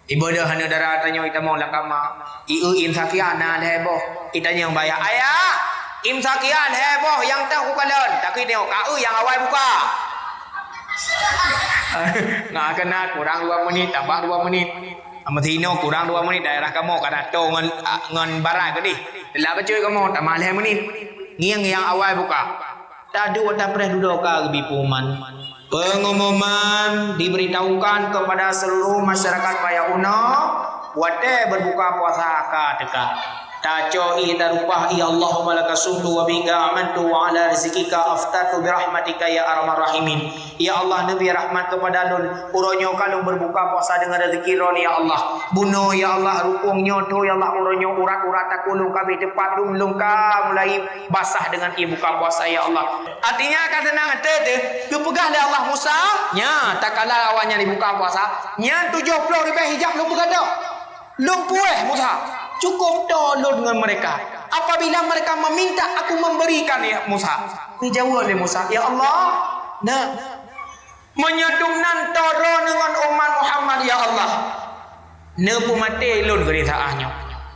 Ibadah hana darah tanya kita mau lakama. Iu imsakian na heboh. Kita yang bayar ayah. Imsakian heboh yang tahu kalian. Tapi tengok kau yang awal buka. Nggak kena kurang 2 menit, tambah 2 menit. Amatino kurang 2 menit daerah kamu kada to ngan barai ke di. Lah bacuy kamu tambah 5 menit. Ngiang yang awal buka. Tadu tak pernah duduk ka bipuman. Pengumuman diberitahukan kepada seluruh masyarakat Payahuna wate berbuka puasa ka dekat. taco ita rupah ya Allahumma lakasumtu wa bika amantu wa ala rizkika aftatu birahmatika ya arhamar rahimin. Ya Allah Nabi rahmat kepada lun uronyo kalung berbuka puasa dengan rezeki ron ya Allah. Buno ya Allah rukung nyoto ya Allah uronyo urat-urat takulung kami cepat lungka mulai basah dengan buka puasa ya Allah. Artinya kata nang tete kepegah le Allah Musa nya tak kala awalnya dibuka puasa nya 70 ribu hijab lu pegah dah. Lung pueh Musa. Cukup tolong dengan mereka. Apabila mereka meminta, aku memberikan ya Musa. Dijawab oleh Musa, ya Allah, nah, menyedung nantoro dengan umat Muhammad ya Allah. Nepu mati lun geritaannya.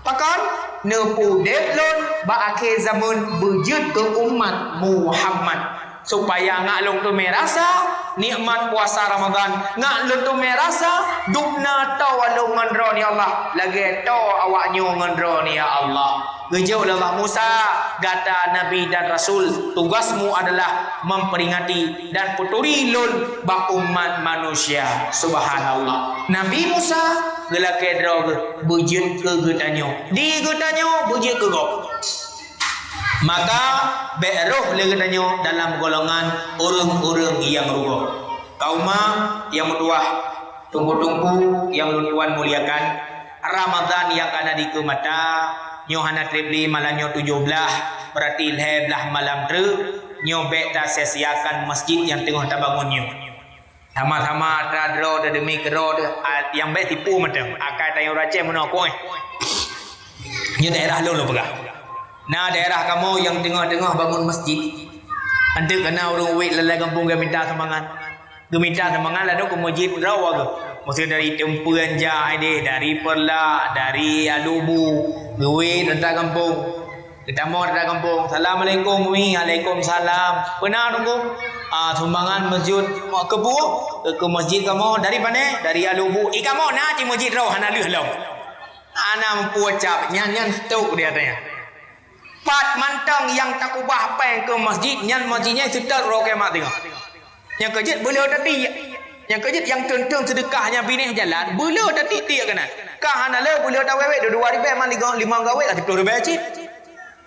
Pakan nepu deadlon ba akhir zaman berjud ke umat Muhammad. Supaya ngaklung tu merasa nikmat puasa Ramadan, ngaklung tu merasa dubna tau walau ngendro ni Allah, lagi tau awaknya ngendro ni ya Allah. Gejau Allah Musa, kata Nabi dan Rasul, tugasmu adalah memperingati dan puturi lun bak umat manusia. Subhanallah. Nabi Musa gelak kedro bujud ke getanyo, di getanyo bujud ke gop. Maka beroh legenanya dalam golongan orang-orang yang rugo. Kauma yang mutuah tunggu-tunggu yang lutuan muliakan Ramadan yang ada di kemata nyohana tribli malamnya 17 berarti leblah malam tu nyobek tak sia-siakan masjid yang tengah tak bangunnya. Sama-sama tradro demi kero yang baik tipu macam akai tayang raja menokoi. Nya daerah lu pegah. Nah daerah kamu yang tengah-tengah bangun masjid, anda kena orang wait lelai kampung minta semangat, minta semangat lalu ke masjid rawa ke, maksud dari tempuan jai deh, dari Perla, dari Alubu, wait datang kampung, kita mau datang kampung, Assalamualaikum, Waalaikumsalam, benar tunggu, sumbangan masjid kebu, ke masjid kamu dari mana? Dari Alubu, kamu nak di masjid rawa, hana luh long, anak mampu cap, nyan stok dia tanya. Pat mantang yang tak ubah pen ke masjid nyan masjidnya setar roke mak tengok. Yang kejut boleh tadi. Yang kejut yang tentang sedekahnya binih jalan boleh tadi tiak kena. Kah hana le boleh dah wewe 2,000 man 5 gawe lah 10 ribu cik.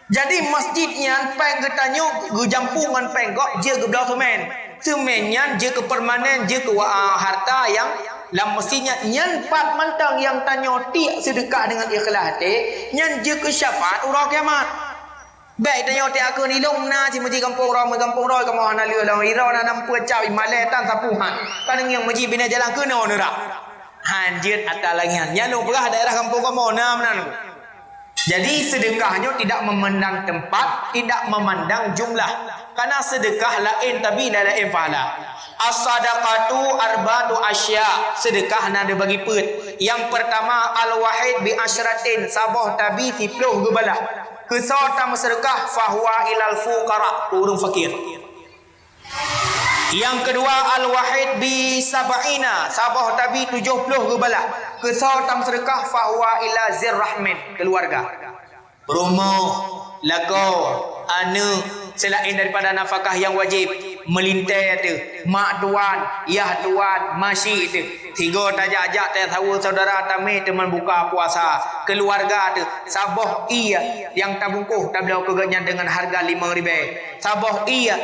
Jadi masjidnya pen getanyo ge jampungan pen kok je ge belau semen. Semennya je ke permanen je ke harta yang dalam mestinya nyan pat mantang yang tanyo tiak sedekah dengan ikhlas hati nyan je ke syafaat urang kiamat. Baik tanya tiak aku ni long na ci masjid kampung roi kamu hana liu long ira na nam puat caw imale tan sapuhan kan yang masjid bina jalan ke no nera hanjit atalangian nyalo berah daerah kampung kamu na menan. Jadi sedekahnya tidak memandang tempat, tidak memandang jumlah. Karena sedekah lain tapi lain fahala. As-sadaqatu arba'atu asya. Sedekah nada bagi pet. Yang pertama al-wahid bi asyratin sabah tabi 10 gebala. Kesautan sedekah fahuwa ilal fuqara, orang fakir. Yang kedua al-wahid bi sab'ina, sabah tabi 70 gebala. Kesautan sedekah fahuwa ila zirrahmin, keluarga. Rumah, lagu, anak, selain daripada nafkah yang wajib, melintai tu, mak tuan, yah tuan, masih tu. 3 tajak-ajak tak tahu saudara tamai teman buka puasa, keluarga tu, sabah iya yang tabungkuh tablau keganyan dengan harga 5,000. Sabah iya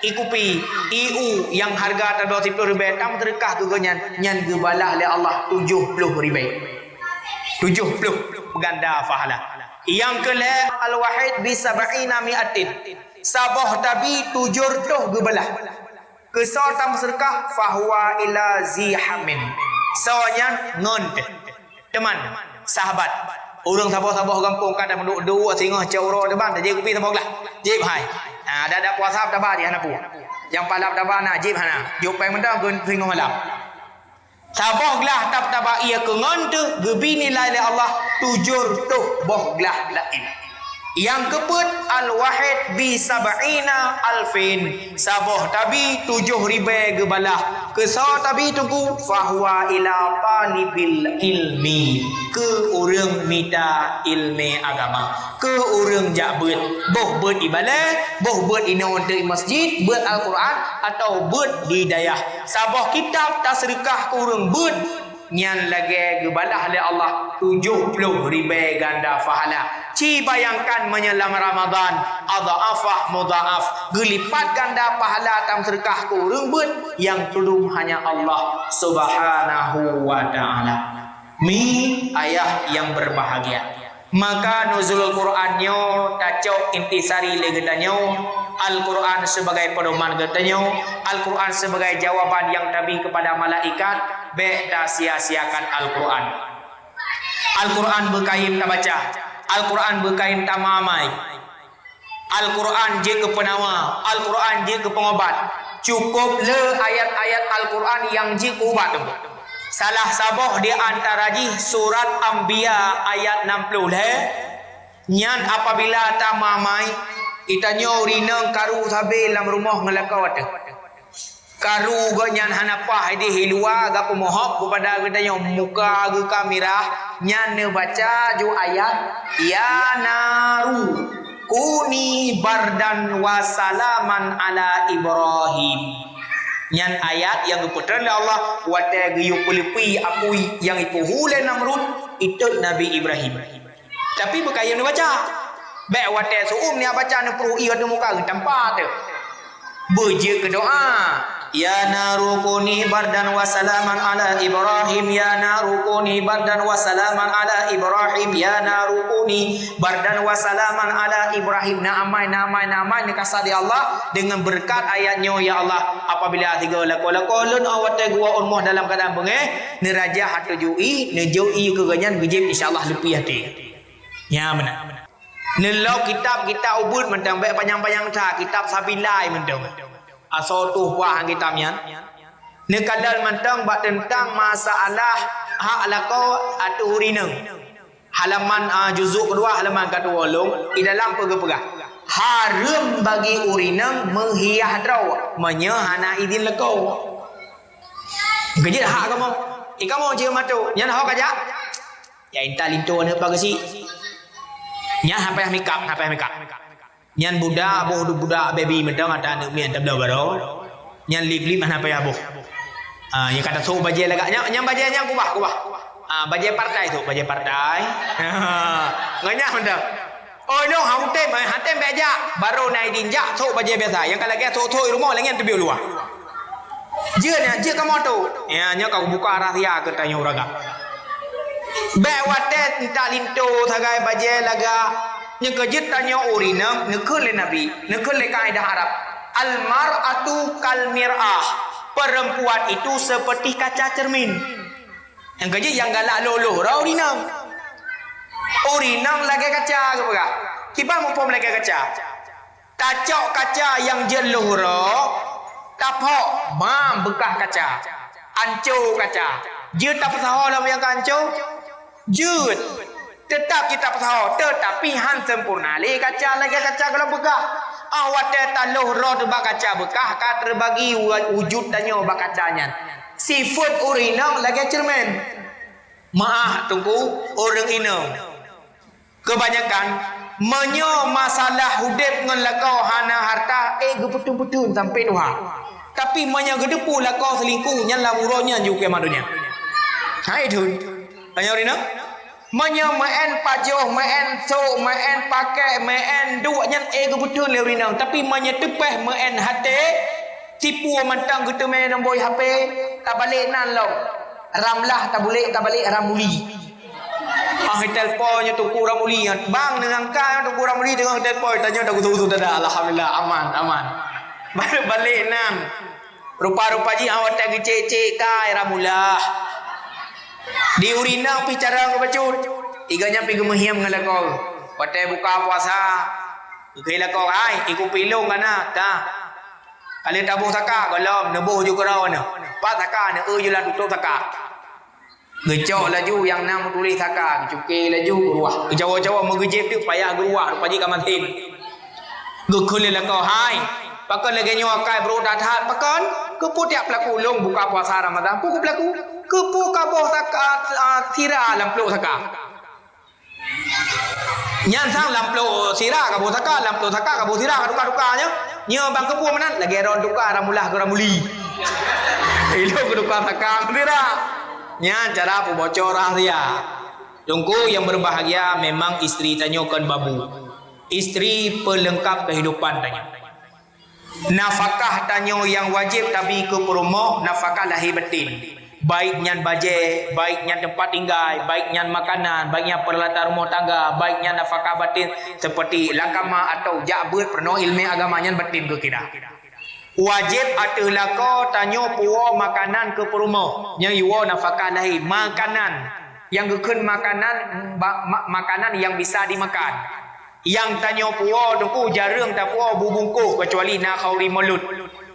ikupi iu yang harga tablau 10 ribu tam terkah keganyan nyan gebalah oleh Allah 70 ribu. 70 ganda pahala. Yang kele al-wahid bi sab'ina mi'atin. Sabah tabi 70 gebalah. Kesautan sedekah fahuwa ila zihamin. Soalnya ngonte. Teman, sahabat. Orang sabah-sabah kampung kada menduk dua singah cauro depan dah je kopi sabah lah. Jib hai. Ada puasa tabah dia hana pu. Yang palap tabah na jib hana. Jupeng mentang gun singah malam. Sabah gelah tab-tabah ia ke ngonte gebi nilai Allah 70 boh gelah lain. Yang keput al-wahid bi sab'ina alfin. Sabah tabi 7,000 gebalah. Kesau tabi tunggu fahuwa ila talibil ilmi. Ke orang minta ilmu agama. Ke orang jabut. Boh buat ibadah, boh buat inon di masjid, buat Al-Quran atau buat di dayah. Sabah kitab tak sedekah ke orang buat nyan lagi gebalah oleh Allah 70 ribu ganda pahala. Ci bayangkan menyelam Ramadan adha'afah mudha'af, gelipat ganda pahala tam sedekah ku rembut yang tolong hanya Allah Subhanahu wa taala. Mi ayah yang berbahagia. Maka nuzul Qur'annya tacok intisari legetanyo, Al-Quran sebagai pedoman getanyo, Al-Quran sebagai jawaban yang tabi kepada malaikat, beda sia-siakan Al-Quran. Al-Quran berkain tak baca, Al-Quran berkain tak mamai, Al-Quran je ke penawa, Al-Quran je ke pengobat. Cukup le ayat-ayat Al-Quran yang je ke ubat tu. Salah sabah di antara ji surat Anbiya ayat 60 nyan apabila ta mamai itanyo rineng karu sabe dalam rumah ngelakau ada karu go nyan hanapa di hilua ga pemohok kepada gedanyo muka ge kamera nyan ne baca ju ayat ya naru kuni bardan wa salaman ala Ibrahim. Nyan ayat yang diputar oleh Allah wata giyu pulipi apui yang itu hule Namrud itu Nabi Ibrahim. Tapi berkaya ni baca. Baik wata suum ni baca ni perlu ia ada muka tanpa tu. Berje ke doa. Ya narukuni bardan wa salaman ala Ibrahim, ya narukuni bardan wa salaman ala Ibrahim, ya narukuni bardan wa salaman ala Ibrahim. Namai ni kasar di Allah dengan berkat ayatnya ya Allah. Apabila tiga lakon-lakon awat gua umur dalam keadaan bengeh ni raja hatu jui ni jui ke ganyan gejib insyaallah lebih hati. Ya benar. Nelau kitab kita ubud mentang baik panjang-panjang ta kitab sabilai mentang. Asal tu buah kitabnya. Ni kadal mentang bak tentang masalah hak lakau atu urineng. Halaman juzuk kedua halaman ke-20 di dalam pegah-pegah. Haram bagi urineng menghias draw menyehana idin lekau. Gejit hak kamu. Kamu je matu. Nyan hak aja. Ya inta linto ne pagasi. Nyan apa yang mikap. Nyan budak budak baby medang ada anak mian tabla baro. Nyan lip mana apa ya boh. Yang kata tu baje lagaknya nyan baje yang kubah. Baje partai tu, baje partai. Nganya medang. Oh no, hantem beja baru naik dinjak tu baje biasa. Yang kalau dia tu rumah lagi yang tebiu luar. Je kamu tu. Ya nya kau buka rahsia ke tanya uraga. Bewate tak linto thagai baje laga. Yang kejut tanya urinam nekul le Nabi nekul le kaidah Arab al-mar'atu kal mir'ah, perempuan itu seperti kaca cermin. Yang kejut yang galak loloh ra urinam lagi kaca ke apa kiba mumpum lagi kaca tacok kaca yang jeluh ra tapok mam bekah kaca ancur kaca je tak pasal dalam yang ancur jut tetap kita tahu tetapi han sempurna le kaca lagi kaca kalau bekah awat taluh roh bak kaca bekah kat terbagi wujud danyo bak kacanya sifat urinam lagi cermin maaf tunggu orang ini kebanyakan menyo masalah hudip ngan lakau hana harta gebetul-betul sampai doha tapi menyo gedepu lakau selingkuh nyan lamuronya juga madunya hai tu tanya urinam Manya main pajoh, main so, main pakai, main duaknya betul le rinang. Tapi manya tepeh main hati, tipu mentang gitu main nombor HP, tak balik nan lo. Ramlah tak balik ramuli. Teleponnya tuku ramuli, bang dengan kau tuku ramuli dengan telepon tanya dah kutu dah. Alhamdulillah aman. Baru balik nan. Rupa-rupa ji awak tak cek kai ramulah. Di urina bicara ke bacut iganya pergi menghiam dengan lakau patai buka puasa ikut lakau hai ikut pilung kana ta kali tabuh saka golom nebuh juga rawan pak saka ne jelah tutup saka gecok laju yang nam tulis saka cukai laju ruah jawa-jawa megejep tu payah ruah rupaji kamatin gukul lakau hai pakon lagi nyokai bro dathat pakon keputiak pelaku long buka puasa Ramadan puku pelaku kepu kaboh saka sira lamplo saka nyan sang lamplo sira kaboh saka kaboh sira duka-dukanya nya bang kepu menan lagi ron duka ramulah ke ramuli ilo ke duka saka sira Nya cara pembocoran dia. Tunggu yang berbahagia memang istri tanyakan babu. Istri pelengkap kehidupan tanya. Nafkah tanyo yang wajib tapi ke rumah nafkah lahir batin. Baiknya baje, baiknya tempat tinggal, baiknya makanan, baiknya peralatan rumah tangga, baiknya nafkah batin seperti langkama atau jabut penuh ilmu agamanya batin ke kita. Wajib atuh lako tanyo puo makanan ke rumah. Nya yuo nafkah lahir makanan yang gekun makanan yang bisa dimakan. Yang tanya puo tungku jarang tak puo bubungkuh kecuali nak khauri mulut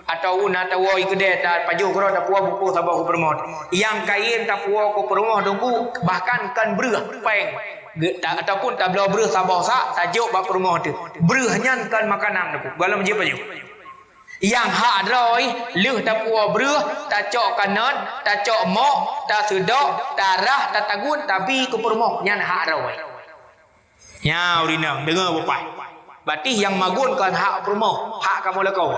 atau nak tawo ikde tak paju kro tak puo buku sabah ku permot yang kain tak puo ku permot tungku bahkan kan breh peng ataupun tak belau breh sabah sa tajuk ba permot tu breh nyan kan makanan tungku galam je paju yang hak roi leuh tak puo breh tak cok kanan tak cok mok tak sedok darah tak tagun tapi ku permot nyan hak roi. Ya urina dengar bapak. Berarti yang magunkan hak rumah, hak kamu lekau.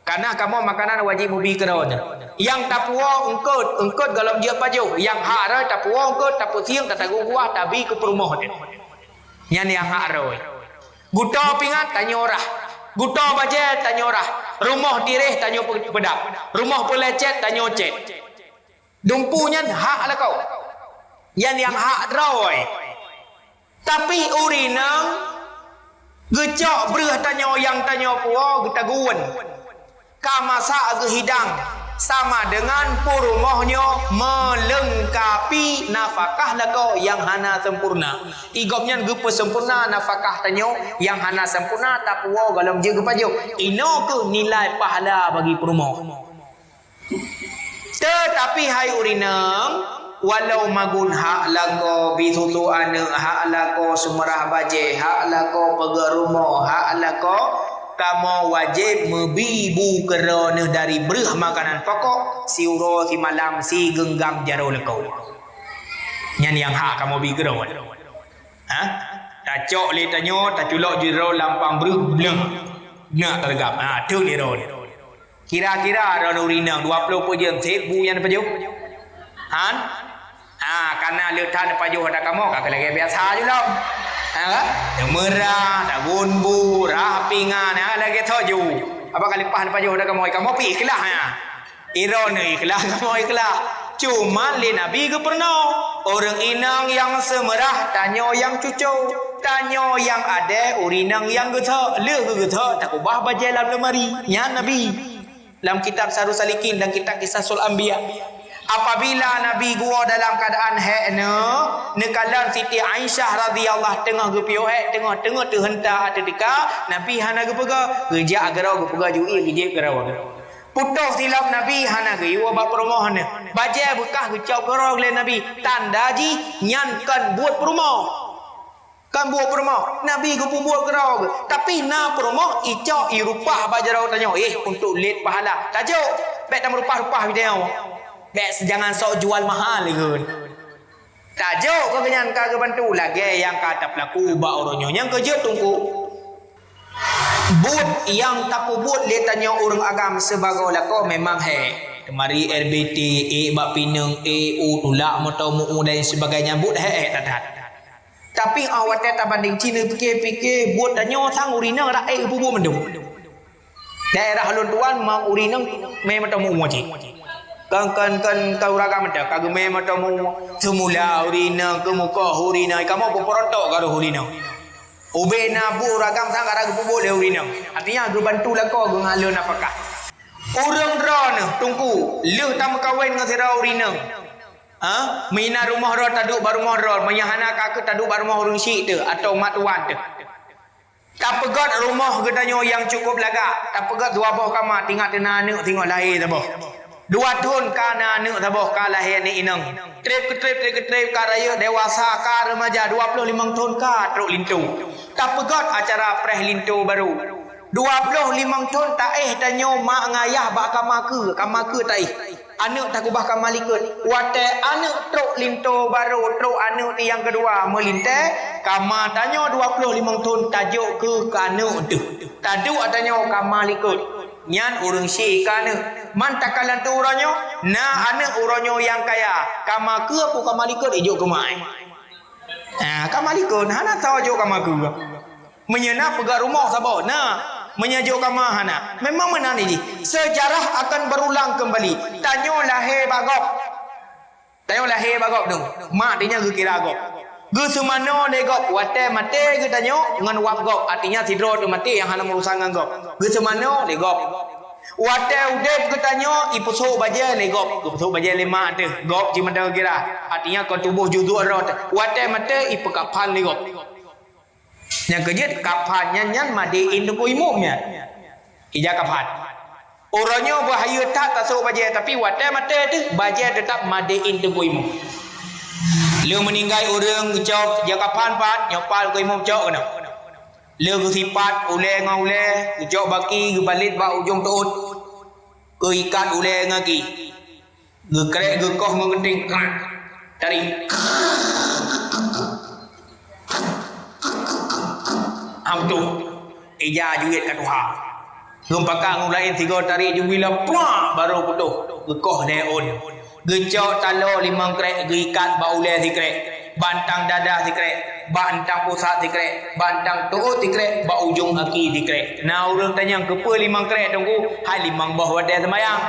Karena kamu makanan wajib mubi keron. Yang tak puas engkau dalam dia paju. Yang hak rai tak puas engkau tak pusing tak tagu kuah tapi ke rumah dia. Yang hak rai. Guto pingat tanya orang. Guto baje tanya orang. Rumah tireh tanya pedap. Rumah pelecet tanya cet. Dumpunya hak lekau. Yang hak rai. Tapi urinang gecok berah tanya yang tanya puo getaguan kamasa gehidang sama dengan purumahnya melengkapi nafkah lako yang hana sempurna igomnya gepe sempurna nafkah tanyo yang hana sempurna tak puo galam je gepajo ino ke nilai pahala bagi purumah tetapi hai urinang walau magun hak lako bisusu ane hak lako sumerah baje hak lako pegerumo hak lako kamu wajib mebibu kerana dari berah makanan pokok si uro si malam si genggam jaro lako yang hak kamu bi kerana ha tak cok le tanyo tak culok jero lampang berah bleng nak tergap ha tu ni ron kira-kira ron urinang 20 pejam 1000 yang pejuk han karena letan pajuh ada kamu kak lagi biasa je lah. Yang merah, tak gunbu, rapingan, lagi toju. Apa kali pahan pajuh ada kamu pi ikhlas ya. Iron ikhlas kamu ikhlas. Cuma le Nabi ke pernah orang inang yang semerah tanya yang cucu, tanya yang ada urinang yang getah, le getah tak ubah baca dalam lemari. Ya Nabi dalam kitab Sarus Salikin dan kitab Qisasul Anbiya. Apabila Nabi gua dalam keadaan haid nekalan Siti Aisyah radhiyallahu tengah gepio haid tengah terhentak ketika Nabi hana gepega kerja agarau gepega jui kerja garau putus silap Nabi hana ge wa ba permohon baje bekah gecau garau le Nabi tanda ji nyankan buat permoh kan buat permoh Nabi ge buat garau tapi na permoh icok irupah bajarau tanya untuk late pahala tajuk baik tam rupah-rupah video Bek jangan sok jual mahal ke. Tajuk kau kenyan kau bantu lagi yang kata pelaku ba orangnya yang kerja tunggu. But yang tak but dia tanya orang agam sebagai lako memang kemari RBT bak pinang tulak motor mu dan sebagainya but tatat. Tapi awak tak banding Cina fikir but tanya sang urina rakyat bubu mendung. Daerah Halun Tuan mau urina memang tamu moji. Kan kau ragam dah kau memang tamu semula urina ke muka urina kamu pun perontok kau urina ubena bu ragam sang ragam bubu le urina artinya aku bantu lah kau ngalun apakah orang ron tunggu lu tam kawin dengan sira urina mina rumah ron taduk baru rumah ron menyahana kakak taduk baru rumah orang syik tu atau mat tuan tu tak pegat rumah gedanya yang cukup lagak tak pegat dua boh kamar tinggal anak tengok lahir tu boh 2 tahun kana anak tabah ka lahir ni inang trip ka raya dewasa ka remaja 25 tahun ka truk lintu tak pegat acara preh lintu baru 25 tahun tak tanya mak ngayah bak kamake tak anak tak ubah kamalikut wate anak truk lintu baru truk anak ni yang kedua melintai kama tanya 25 tahun tajuk ke anak tu taduk tanya kamalikut nyan urang syik kana mantakalan tu uranyo na anak uranyo yang kaya kama ke aku kamalikun ijuk ke mai kamalikun hana tahu ijuk kama ke menyena pegang rumah sabah nah menyajuk kama hana memang menang ini sejarah akan berulang kembali tanyo lahir bagok dong mak dia kira agok ge semano de gop wate mate ge tanyo ngan wap gop artinya tidro tu mati yang hana merusak ngan gop ge semano de gop wate udep ge tanyo ipuso baje le gop ipuso baje lima tu gop cimanda kira artinya kau tubuh juzu rot wate mate ipekapan le gop yang kejet kapan nyan madiin tu imumnya ija kapan orangnya bahaya tak tasuk baje tapi wate mate tu baje tetap madiin tu imum Leu meninggal orang cok jakapan pat nyopal ko imam cok kena. Leu sipat ule ngaule cok baki ge balit ba ujung tuut. Ke ikat ule ngaki. Ge krek ge koh ngenting tarik. Amtu ija juit kat Tuhan. Ngum pakang ngulain tiga tarik jubila pua baru putuh ge koh deon. Gecok talo limang krek gikat baule tikrek bantang dada tikrek bantang pusat tikrek bantang tuut tikrek ba ujung aki tikrek nah urang tanya kepa limang krek tunggu hai limang bawah wadah sembayang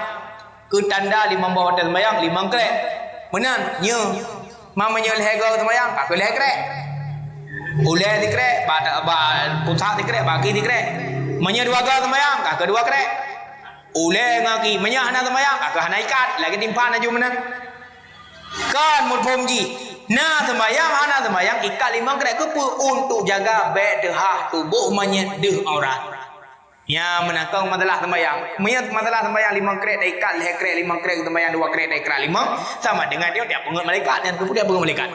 ke tanda limang bawah wadah sembayang limang krek menan nya mamanya lehega sembayang aku leh krek ule tikrek ba pusat tikrek baki tikrek menya dua ga sembayang ka kedua krek ule ngaki menyah hana sembayang kakak hana ikat lagi timpan aja mana kan mul pomji na sembayang hana sembayang ikat limang krek kepu untuk jaga bedha tubuh menyet deh aurat ya menakang masalah sembayang menyet masalah sembayang limang krek dah ikat leh krek limang krek sembayang dua krek dah ikat limang sama dengan dia pengut malaikat dan kepu dia pengut malaikat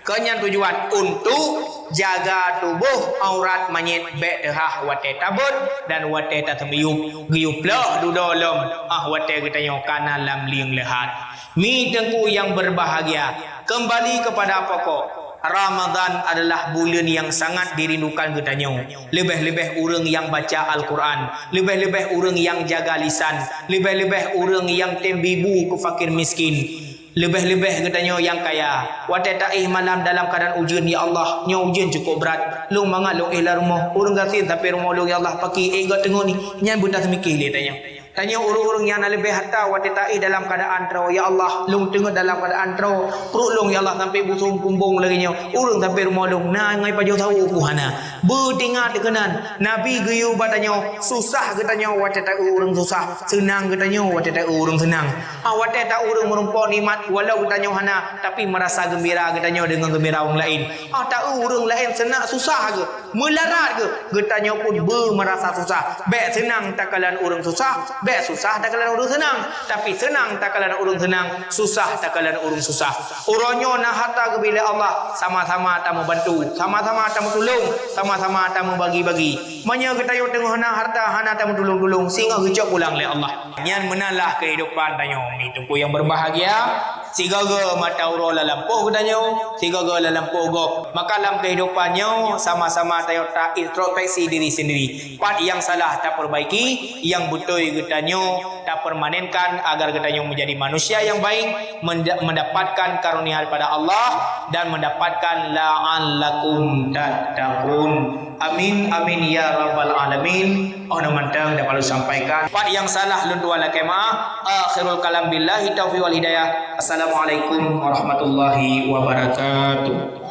kenyan tujuan untuk jaga tubuh aurat manyit bedha wate tabut dan wate tatamiyum giup lah dudolom wate kita nyokana lam liang lehat mi tengku yang berbahagia kembali kepada pokok Ramadan adalah bulan yang sangat dirindukan katanya lebih-lebih orang yang baca Al-Quran lebih-lebih orang yang jaga lisan lebih-lebih orang yang tembibu ke fakir miskin lebih-lebih katanya yang kaya wate taih malam dalam keadaan ujian ya Allah nya ujian cukup berat lu mangat lu ihla rumah urang gasin tapi rumah lu ya Allah paki gat tengok ni nyan buta semikir dia tanya urang-urang yang lebih harta wate taih dalam keadaan tro ya Allah lu tengok dalam keadaan tro perut lu ya Allah sampai busung pumbung lagi nya urang sampai rumah lu nah ngai pajo tahu kuhana bertingat dekenan nabi geyu batanya susah katanya wate taih urang susah senang katanya wate taih urang senang wate taih urang merumpok nikmat walau katanya hana tapi merasa gembira katanya dengan gembira orang lain tahu urang lain senang susah ke melarat ke katanya pun merasa susah baik senang takalan urang susah baik susah takalan urang senang tapi senang takalan urang senang susah takalan urang susah uronyo nah harta ke bila Allah sama-sama tak membantu sama-sama tak tolong sama-sama tak bagi-bagi manya katanya tengah hana harta hana tak tolong-tolong sehingga gejak pulang oleh Allah nyan menalah kehidupan tanya itu yang berbahagia sigaga mata uro lalampuh katanya sigaga lalampuh gop maka dalam kehidupannya sama-sama tayo tak introspeksi diri sendiri part yang salah tak perbaiki yang betul katanya tak permanenkan agar katanya menjadi manusia yang baik mendapatkan karunia daripada Allah dan mendapatkan la'allakum tattaqun amin amin ya rabbal alamin mantang dapat sampaikan part yang salah luntu ala kema akhirul kalam billahi taufiq wal hidayah assalamualaikum warahmatullahi wabarakatuh